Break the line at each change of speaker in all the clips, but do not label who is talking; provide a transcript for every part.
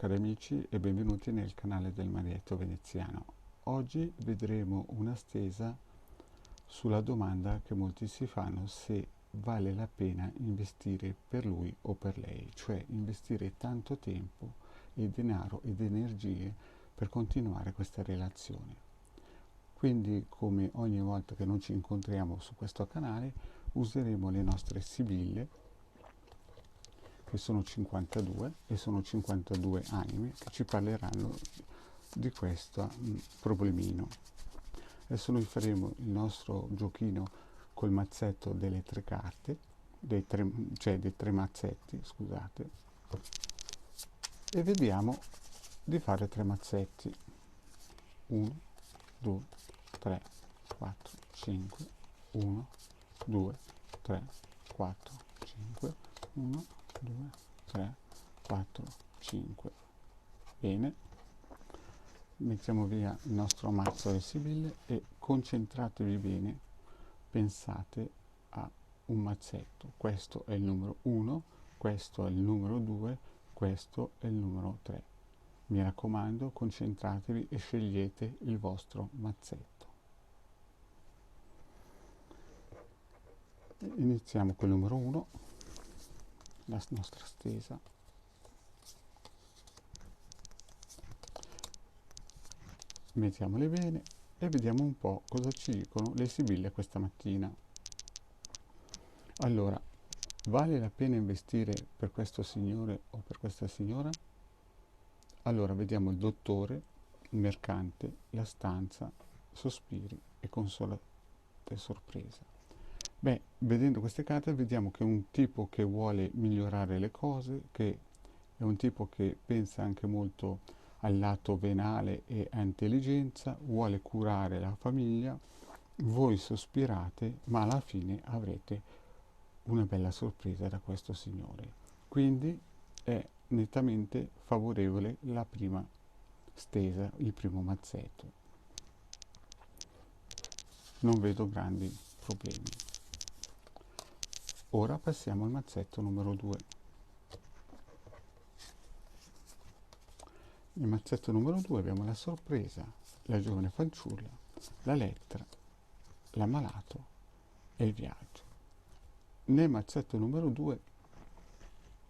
cari amici e benvenuti nel canale del Marietto Veneziano. Oggi vedremo una stesa sulla domanda che molti si fanno se vale la pena investire per lui o per lei, cioè investire tanto tempo e denaro ed energie per continuare questa relazione. Quindi, come ogni volta che noi ci incontriamo su questo canale, useremo le nostre sibille, che sono 52 e sono 52 anime che ci parleranno di questo problemino. Adesso noi faremo il nostro giochino col mazzetto delle tre carte, dei tre mazzetti, scusate, e vediamo di fare tre mazzetti. 1, 2, 3, 4, 5, 1, 2, 3, 4, 5, 1, 2, 3, 4, 5. Bene, mettiamo via il nostro mazzo di sibille e concentratevi bene, pensate a un mazzetto. Questo è il numero 1, questo è il numero 2, questo è il numero 3. Mi raccomando, concentratevi e scegliete il vostro mazzetto. Iniziamo col numero 1, la nostra stesa. Mettiamole bene e vediamo un po' cosa ci dicono le sibille questa mattina. Allora, vale la pena investire per questo signore o per questa signora? Allora, vediamo il dottore, il mercante, la stanza, sospiri e consolate sorpresa. Beh, vedendo queste carte vediamo che è un tipo che vuole migliorare le cose, che è un tipo che pensa anche molto al lato venale e a intelligenza, vuole curare la famiglia, voi sospirate, ma alla fine avrete una bella sorpresa da questo signore. Quindi è nettamente favorevole la prima stesa, il primo mazzetto. Non vedo grandi problemi. Ora passiamo al mazzetto numero 2. Nel mazzetto numero 2 abbiamo la sorpresa, la giovane fanciulla, la lettera, l'ammalato e il viaggio. Nel mazzetto numero 2,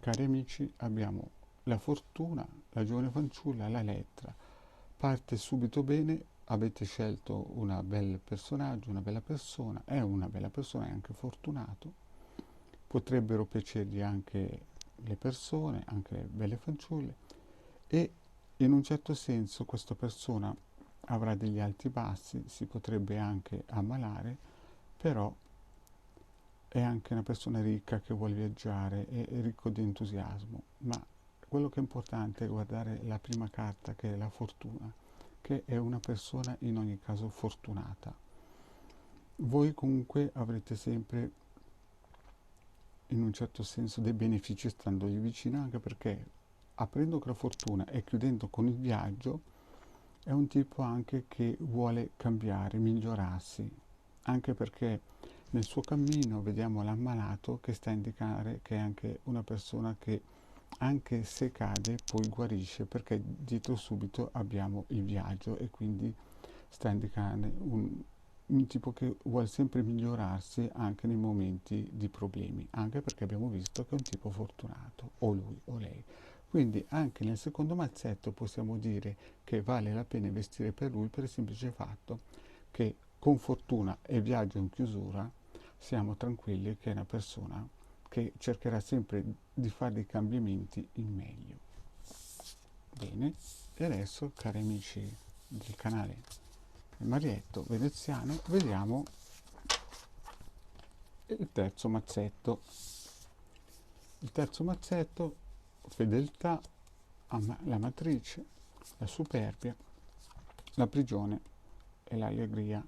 cari amici, abbiamo la fortuna, la giovane fanciulla, la lettera. Parte subito bene, avete scelto un bel personaggio, una bella persona, è anche fortunato. Potrebbero piacergli anche le persone, anche le belle fanciulle, e in un certo senso questa persona avrà degli alti e bassi, si potrebbe anche ammalare, però è anche una persona ricca che vuole viaggiare, è ricco di entusiasmo, ma quello che è importante è guardare la prima carta, che è la fortuna, che è una persona in ogni caso fortunata. Voi comunque avrete sempre in un certo senso dei benefici standogli vicino, anche perché aprendo con la fortuna e chiudendo con il viaggio è un tipo anche che vuole cambiare, migliorarsi, anche perché nel suo cammino vediamo l'ammalato che sta a indicare che è anche una persona che anche se cade poi guarisce, perché dietro subito abbiamo il viaggio e quindi sta a indicare un tipo che vuole sempre migliorarsi anche nei momenti di problemi, anche perché abbiamo visto che è un tipo fortunato, o lui o lei. Quindi anche nel secondo mazzetto possiamo dire che vale la pena investire per lui per il semplice fatto che con fortuna e viaggio in chiusura siamo tranquilli che è una persona che cercherà sempre di fare dei cambiamenti in meglio. Bene, e adesso, cari amici del canale Marietto Veneziano, vediamo il terzo mazzetto. Il terzo mazzetto, fedeltà, la matrice, la superbia, la prigione e l'allegria.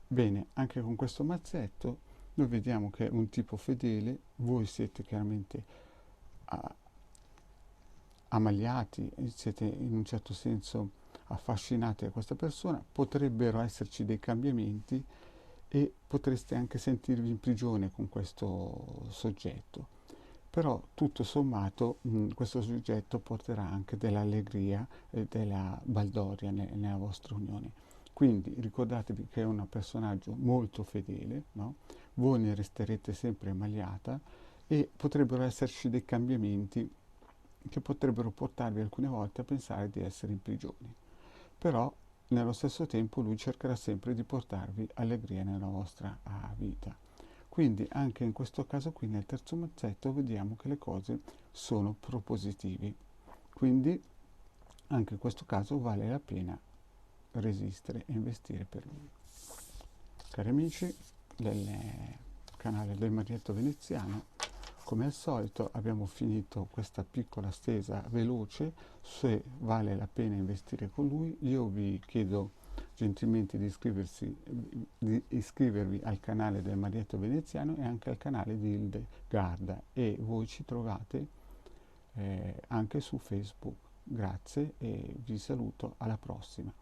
Bene, anche con questo mazzetto noi vediamo che è un tipo fedele, voi siete chiaramente ammagliati, siete in un certo senso affascinati da questa persona, potrebbero esserci dei cambiamenti e potreste anche sentirvi in prigione con questo soggetto. Però tutto sommato questo soggetto porterà anche dell'allegria e della baldoria nella vostra unione. Quindi ricordatevi che è un personaggio molto fedele, no? Voi ne resterete sempre emaliata e potrebbero esserci dei cambiamenti che potrebbero portarvi alcune volte a pensare di essere in prigione. Però nello stesso tempo lui cercherà sempre di portarvi allegria nella vostra vita. Quindi anche in questo caso qui nel terzo mazzetto vediamo che le cose sono propositivi. Quindi anche in questo caso vale la pena resistere e investire per lui. Cari amici del canale del Marietto Veneziano, come al solito abbiamo finito questa piccola stesa veloce se vale la pena investire con lui. Io vi chiedo gentilmente di iscrivervi al canale del Marietto Veneziano e anche al canale di Hildegarda, e voi ci trovate anche su Facebook. Grazie e vi saluto, alla prossima.